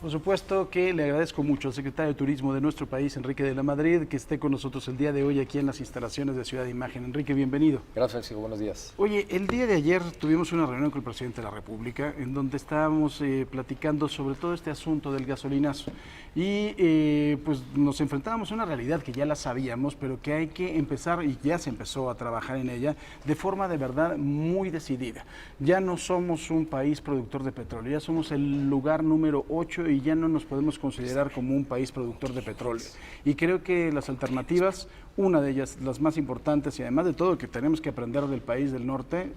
Por supuesto que le agradezco mucho al secretario de Turismo de nuestro país, Enrique de la Madrid, que esté con nosotros el día de hoy aquí en las instalaciones de Ciudad de Imagen. Enrique, bienvenido. Gracias, Francisco. Buenos días. Oye, el día de ayer tuvimos una reunión con el presidente de la República en donde estábamos platicando sobre todo este asunto del gasolinazo y pues nos enfrentábamos a una realidad que ya la sabíamos, pero que hay que empezar, y ya se empezó a trabajar en ella, de forma de verdad muy decidida. Ya no somos un país productor de petróleo, ya somos el lugar número 8 y ya no nos podemos considerar como un país productor de petróleo. Y creo que las alternativas, una de ellas, las más importantes, y además de todo que tenemos que aprender del país del norte,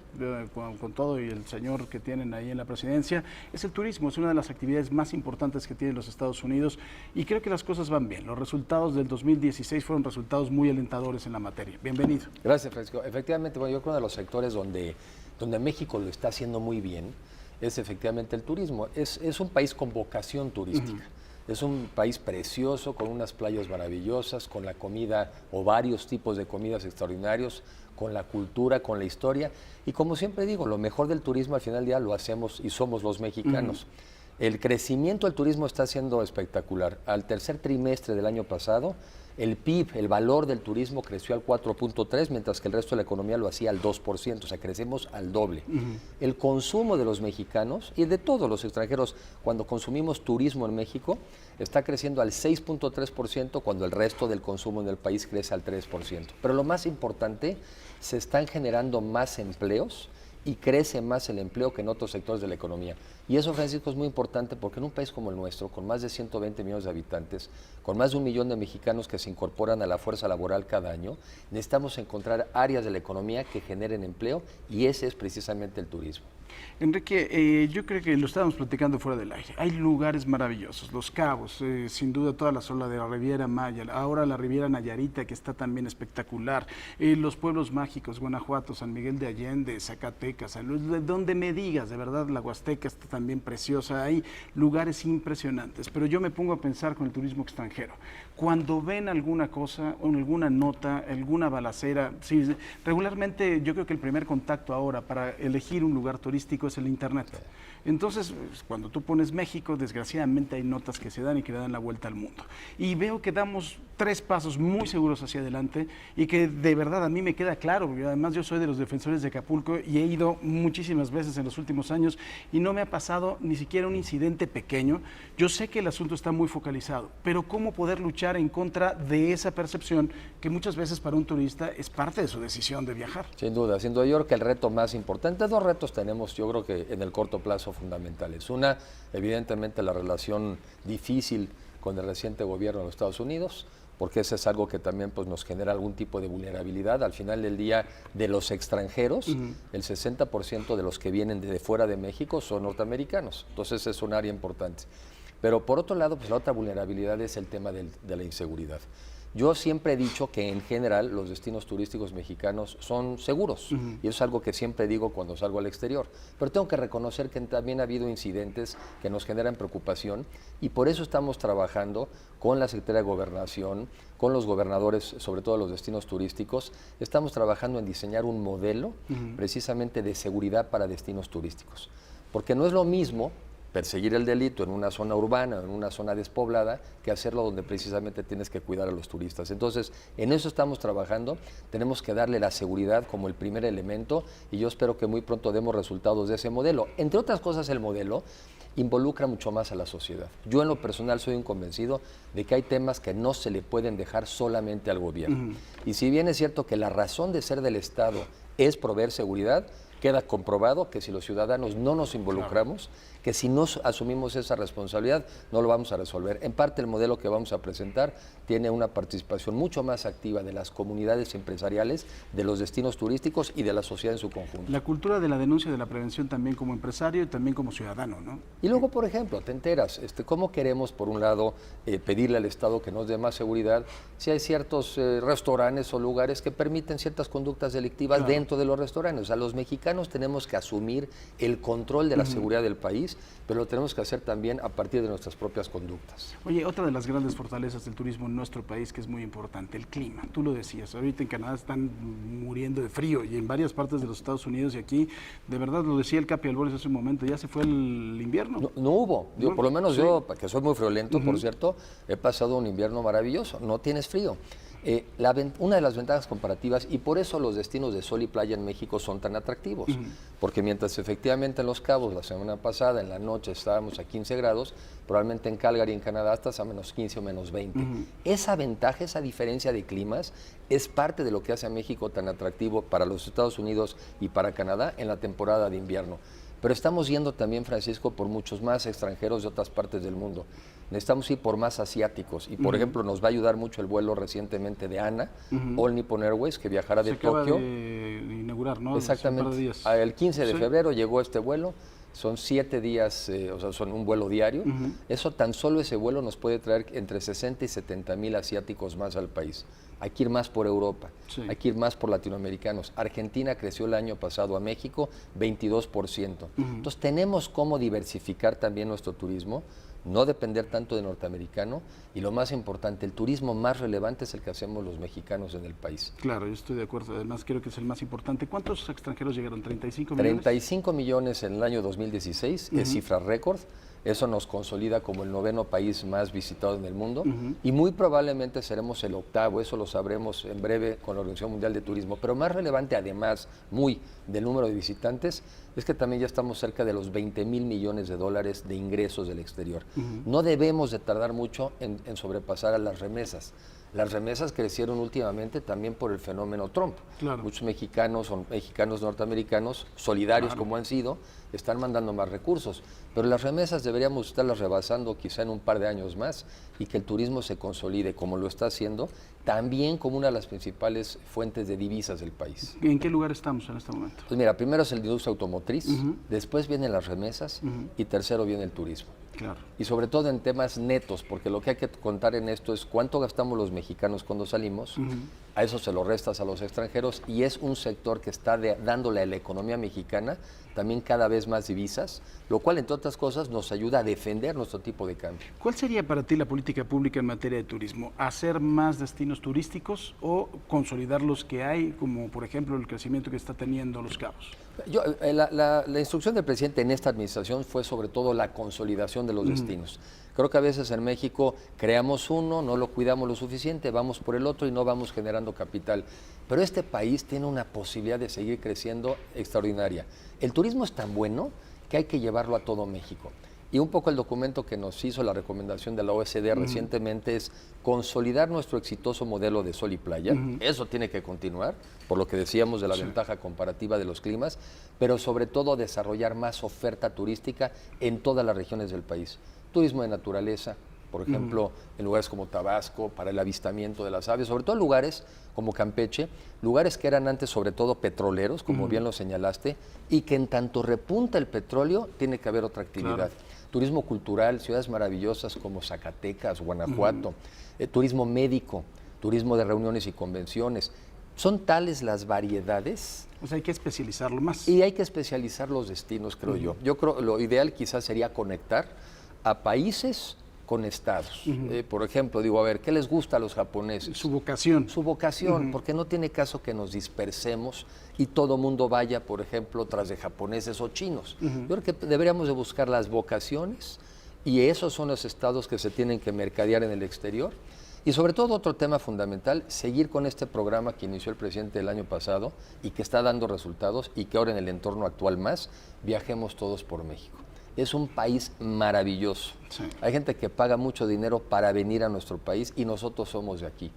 con todo y el señor que tienen ahí en la presidencia, es el turismo. Es una de las actividades más importantes que tienen los Estados Unidos y creo que las cosas van bien. Los resultados del 2016 fueron resultados muy alentadores en la materia. Bienvenido. Gracias, Francisco. Efectivamente, bueno, yo creo que uno de los sectores donde México lo está haciendo muy bien es efectivamente el turismo. Es un país con vocación turística. Es un país precioso, con unas playas maravillosas, con la comida o varios tipos de comidas extraordinarios, con la cultura, con la historia. Y como siempre digo, lo mejor del turismo al final del día lo hacemos y somos los mexicanos. El crecimiento del turismo está siendo espectacular. Al tercer trimestre del año pasado, el PIB, el valor del turismo, creció al 4.3%, mientras que el resto de la economía lo hacía al 2%, o sea, crecemos al doble. El consumo de los mexicanos y de todos los extranjeros, cuando consumimos turismo en México, está creciendo al 6.3%, cuando el resto del consumo en el país crece al 3%. Pero lo más importante, se están generando más empleos y crece más el empleo que en otros sectores de la economía. Y eso, Francisco, es muy importante porque en un país como el nuestro, con más de 120 millones de habitantes, con más de 1 millón de mexicanos que se incorporan a la fuerza laboral cada año, necesitamos encontrar áreas de la economía que generen empleo y ese es precisamente el turismo. Enrique, yo creo que lo estábamos platicando fuera del aire. Hay lugares maravillosos, Los Cabos, sin duda toda la zona de la Riviera Maya, ahora la Riviera Nayarita, que está también espectacular, los pueblos mágicos, Guanajuato, San Miguel de Allende, Zacatecas, San Luis, donde me digas, de verdad, la Huasteca está también preciosa, hay lugares impresionantes, pero yo me pongo a pensar con el turismo extranjero. Cuando ven alguna cosa, o alguna nota, alguna balacera, sí, regularmente yo creo que el primer contacto ahora para elegir un lugar turístico es el internet. Entonces, cuando tú pones México, desgraciadamente hay notas que se dan y que le dan la vuelta al mundo. Y veo que damos 3 pasos muy seguros hacia adelante y que de verdad a mí me queda claro, porque además yo soy de los defensores de Acapulco y he ido muchísimas veces en los últimos años y no me ha pasado ni siquiera un incidente pequeño. Yo sé que el asunto está muy focalizado, pero ¿cómo poder luchar en contra de esa percepción que muchas veces para un turista es parte de su decisión de viajar? Sin duda. Yo creo que el reto más importante, 2 retos tenemos, yo creo que en el corto plazo fundamentales. Una, evidentemente, la relación difícil con el reciente gobierno de los Estados Unidos, porque eso es algo que también pues, nos genera algún tipo de vulnerabilidad. Al final del día, de los extranjeros, el 60% de los que vienen de fuera de México son norteamericanos. Entonces es un área importante. Pero por otro lado, pues la otra vulnerabilidad es el tema de la inseguridad. Yo siempre he dicho que en general los destinos turísticos mexicanos son seguros y eso es algo que siempre digo cuando salgo al exterior, pero tengo que reconocer que también ha habido incidentes que nos generan preocupación y por eso estamos trabajando con la Secretaría de Gobernación, con los gobernadores, sobre todo los destinos turísticos, estamos trabajando en diseñar un modelo precisamente de seguridad para destinos turísticos, porque no es lo mismo perseguir el delito en una zona urbana, en una zona despoblada, que hacerlo donde precisamente tienes que cuidar a los turistas. Entonces, en eso estamos trabajando, tenemos que darle la seguridad como el primer elemento y yo espero que muy pronto demos resultados de ese modelo. Entre otras cosas, el modelo involucra mucho más a la sociedad. Yo en lo personal soy un convencido de que hay temas que no se le pueden dejar solamente al gobierno. Y si bien es cierto que la razón de ser del Estado es proveer seguridad, queda comprobado que si los ciudadanos no nos involucramos, que si no asumimos esa responsabilidad, no lo vamos a resolver. En parte, el modelo que vamos a presentar tiene una participación mucho más activa de las comunidades empresariales, de los destinos turísticos y de la sociedad en su conjunto. La cultura de la denuncia, de la prevención también como empresario y también como ciudadano, ¿no? Y luego, por ejemplo, te enteras, ¿cómo queremos, por un lado, pedirle al Estado que nos dé más seguridad si hay ciertos restaurantes o lugares que permiten ciertas conductas delictivas dentro de los restaurantes? O sea, los mexicanos mexicanos tenemos que asumir el control de la seguridad del país, pero lo tenemos que hacer también a partir de nuestras propias conductas. Oye, otra de las grandes fortalezas del turismo en nuestro país que es muy importante, el clima. Tú lo decías, ahorita en Canadá están muriendo de frío y en varias partes de los Estados Unidos y aquí, de verdad, lo decía el Capi Albores hace un momento, ya se fue el invierno. No hubo, digo, por lo menos Sí. yo, que soy muy friolento, por cierto, he pasado un invierno maravilloso, no tienes frío. Una de las ventajas comparativas, y por eso los destinos de sol y playa en México son tan atractivos, porque mientras efectivamente en Los Cabos la semana pasada en la noche estábamos a 15 grados, probablemente en Calgary, en Canadá, estás a menos 15 o menos 20. Esa ventaja, esa diferencia de climas es parte de lo que hace a México tan atractivo para los Estados Unidos y para Canadá en la temporada de invierno. Pero estamos yendo también, Francisco, por muchos más extranjeros de otras partes del mundo. Necesitamos ir por más asiáticos y, por ejemplo, nos va a ayudar mucho el vuelo recientemente de ANA, All Nippon Airways, que viajará de Tokio. Se acaba de inaugurar, ¿no? Exactamente. Hace un par de días. El 15 de febrero llegó este vuelo. Son 7 días, o sea, son un vuelo diario. Eso, tan solo ese vuelo nos puede traer entre 60 y 70 mil asiáticos más al país. Hay que ir más por Europa, hay que ir más por latinoamericanos. Argentina creció el año pasado a México 22%. Entonces tenemos cómo diversificar también nuestro turismo, no depender tanto de norteamericano y lo más importante, el turismo más relevante es el que hacemos los mexicanos en el país. Claro, yo estoy de acuerdo, además creo que es el más importante. ¿Cuántos extranjeros llegaron? ¿35 millones? 35 millones en el año 2016, es cifra récord. Eso nos consolida como el 9º país más visitado en el mundo y muy probablemente seremos el 8º, eso lo sabremos en breve con la Organización Mundial de Turismo. Pero más relevante, además, muy del número de visitantes, es que también ya estamos cerca de los 20 mil millones de dólares de ingresos del exterior. No debemos de tardar mucho en sobrepasar a las remesas. Las remesas crecieron últimamente también por el fenómeno Trump. Claro. Muchos mexicanos, son mexicanos norteamericanos, solidarios como han sido, están mandando más recursos. Pero las remesas deberíamos estarlas rebasando quizá en un par de años más y que el turismo se consolide como lo está haciendo, también como una de las principales fuentes de divisas del país. ¿En qué lugar estamos en este momento? Pues mira, primero es el industria automotriz, después vienen las remesas y tercero viene el turismo. Claro. Y sobre todo en temas netos, porque lo que hay que contar en esto es cuánto gastamos los mexicanos cuando salimos, a eso se lo restas a los extranjeros y es un sector que está dándole a la economía mexicana también cada vez más divisas, lo cual entre otras cosas nos ayuda a defender nuestro tipo de cambio. ¿Cuál sería para ti la política pública en materia de turismo? ¿Hacer más destinos turísticos o consolidar los que hay, como por ejemplo el crecimiento que está teniendo Los Cabos? La instrucción del presidente en esta administración fue sobre todo la consolidación de los destinos. Creo que a veces en México creamos uno, no lo cuidamos lo suficiente, vamos por el otro y no vamos generando capital. Pero este país tiene una posibilidad de seguir creciendo extraordinaria. El turismo es tan bueno que hay que llevarlo a todo México. Y un poco el documento que nos hizo la recomendación de la OECD recientemente es consolidar nuestro exitoso modelo de sol y playa. Eso tiene que continuar, por lo que decíamos de la ventaja comparativa de los climas, pero sobre todo desarrollar más oferta turística en todas las regiones del país. Turismo de naturaleza, por ejemplo, en lugares como Tabasco, para el avistamiento de las aves, sobre todo en lugares como Campeche, lugares que eran antes sobre todo petroleros, como bien lo señalaste, y que en tanto repunta el petróleo, tiene que haber otra actividad. Claro. Turismo cultural, ciudades maravillosas como Zacatecas, Guanajuato, turismo médico, turismo de reuniones y convenciones. Son tales las variedades. O sea, hay que especializarlo más. Y hay que especializar los destinos, creo yo. Yo creo lo ideal quizás sería conectar a países con estados. Por ejemplo, digo, a ver, ¿qué les gusta a los japoneses? Su vocación. Su vocación, porque no tiene caso que nos dispersemos y todo mundo vaya, por ejemplo, tras de japoneses o chinos. Yo creo que deberíamos de buscar las vocaciones y esos son los estados que se tienen que mercadear en el exterior. Y sobre todo otro tema fundamental, seguir con este programa que inició el presidente el año pasado y que está dando resultados y que ahora en el entorno actual más, viajemos todos por México. Es un país maravilloso. Sí. Hay gente que paga mucho dinero para venir a nuestro país y nosotros somos de aquí.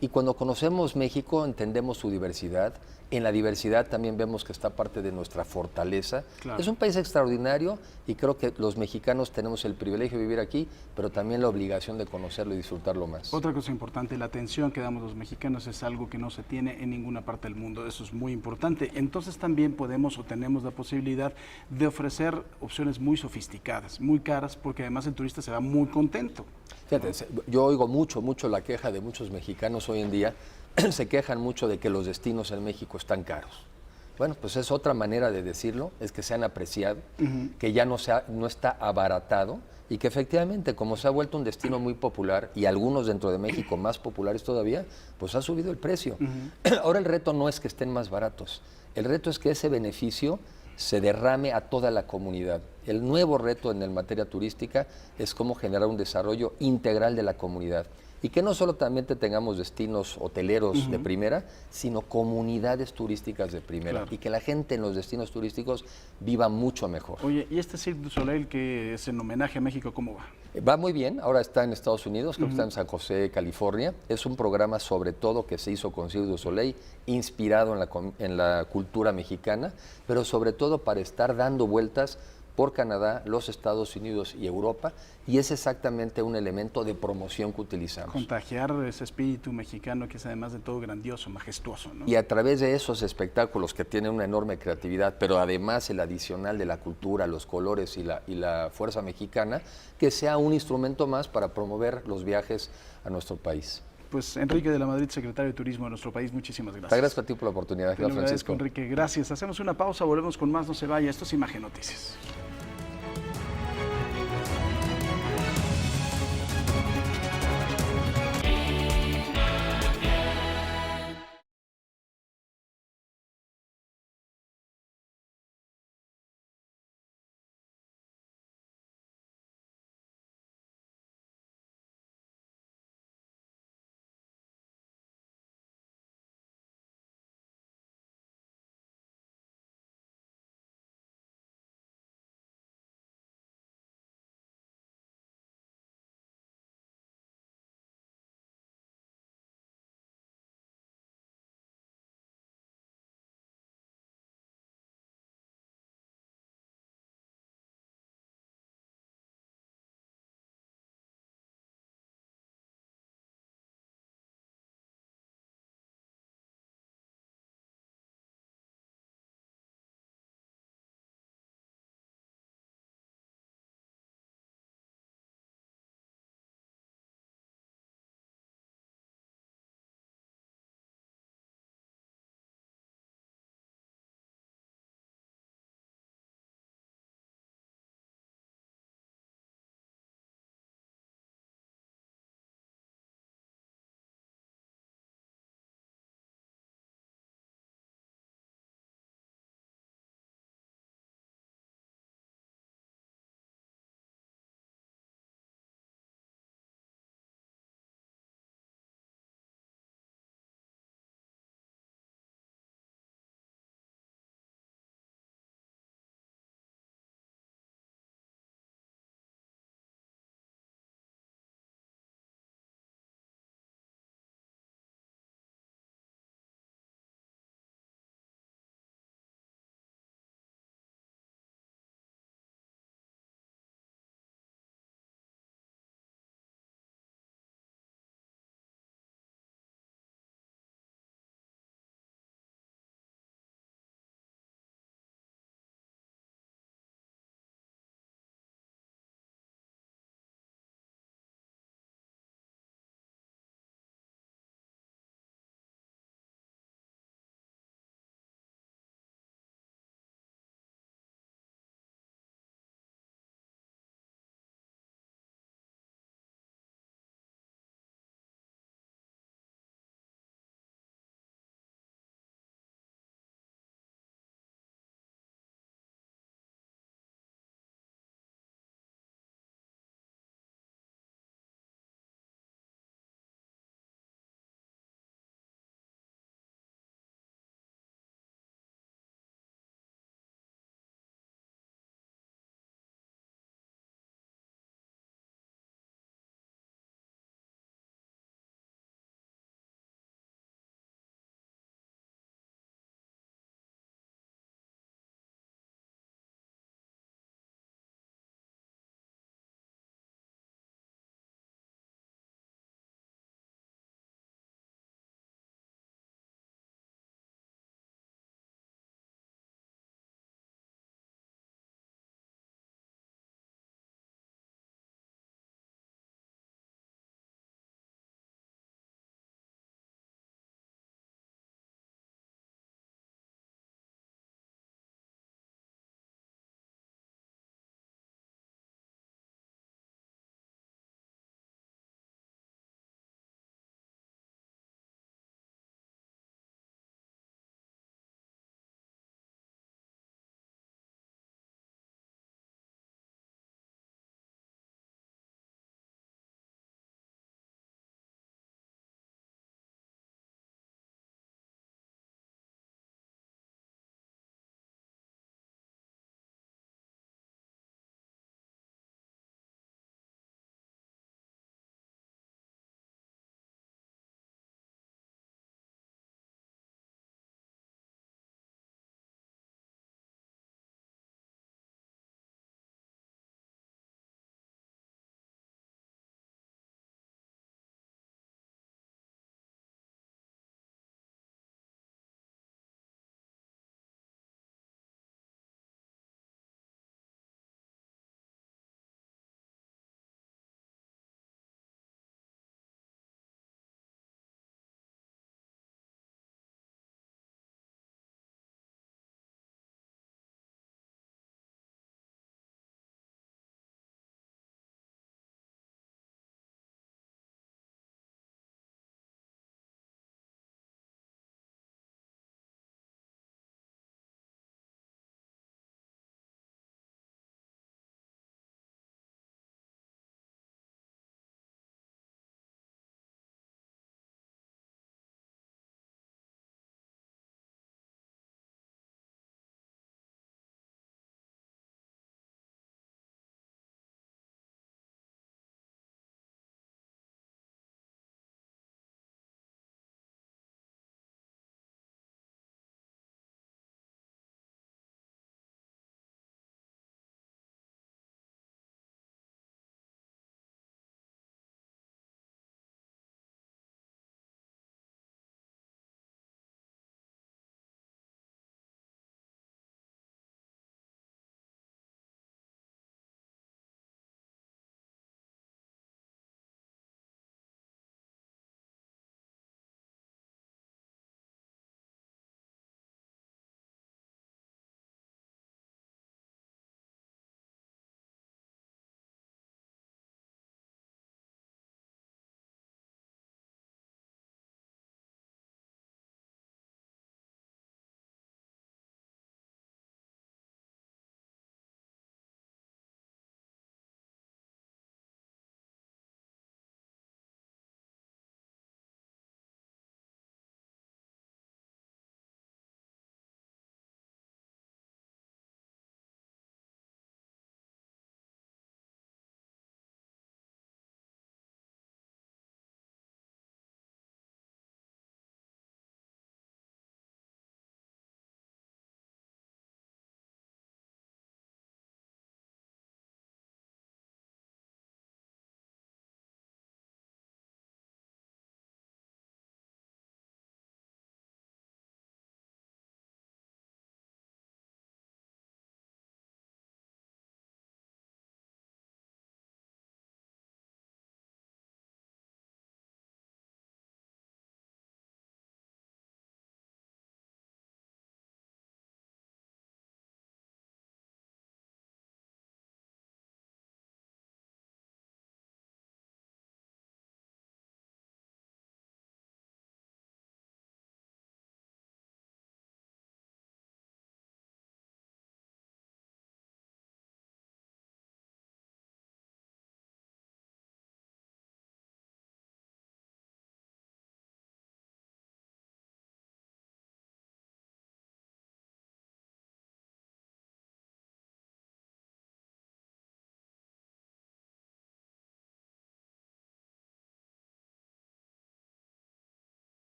Y cuando conocemos México entendemos su diversidad. En la diversidad también vemos que está parte de nuestra fortaleza. Claro. Es un país extraordinario y creo que los mexicanos tenemos el privilegio de vivir aquí, pero también la obligación de conocerlo y disfrutarlo más. Otra cosa importante, la atención que damos los mexicanos es algo que no se tiene en ninguna parte del mundo. Eso es muy importante. Entonces también podemos o tenemos la posibilidad de ofrecer opciones muy sofisticadas, muy caras, porque además el turista se va muy contento. Fíjate, yo oigo mucho la queja de muchos mexicanos hoy en día. Se quejan mucho de que los destinos en México están caros. Bueno, pues es otra manera de decirlo, es que se han apreciado, que ya no está abaratado y que efectivamente, como se ha vuelto un destino muy popular y algunos dentro de México más populares todavía, pues ha subido el precio. Ahora el reto no es que estén más baratos, el reto es que ese beneficio se derrame a toda la comunidad. El nuevo reto en materia turística es cómo generar un desarrollo integral de la comunidad. Y que no solamente tengamos destinos hoteleros de primera, sino comunidades turísticas de primera. Claro. Y que la gente en los destinos turísticos viva mucho mejor. Oye, ¿y este Cirque du Soleil que es en homenaje a México, cómo va? Va muy bien, ahora está en Estados Unidos, creo que está en San José, California. Es un programa sobre todo que se hizo con Cirque du Soleil, inspirado en la cultura mexicana, pero sobre todo para estar dando vueltas por Canadá, los Estados Unidos y Europa, y es exactamente un elemento de promoción que utilizamos. Contagiar ese espíritu mexicano que es además de todo grandioso, majestuoso, ¿no? Y a través de esos espectáculos que tienen una enorme creatividad, pero además el adicional de la cultura, los colores y la fuerza mexicana, que sea un instrumento más para promover los viajes a nuestro país. Pues Enrique de la Madrid, secretario de Turismo de nuestro país, muchísimas gracias. Te agradezco a ti por la oportunidad, Te lo agradezco, Francisco. Enrique, gracias. Hacemos una pausa, volvemos con más, no se vaya. Esto es Imagen Noticias.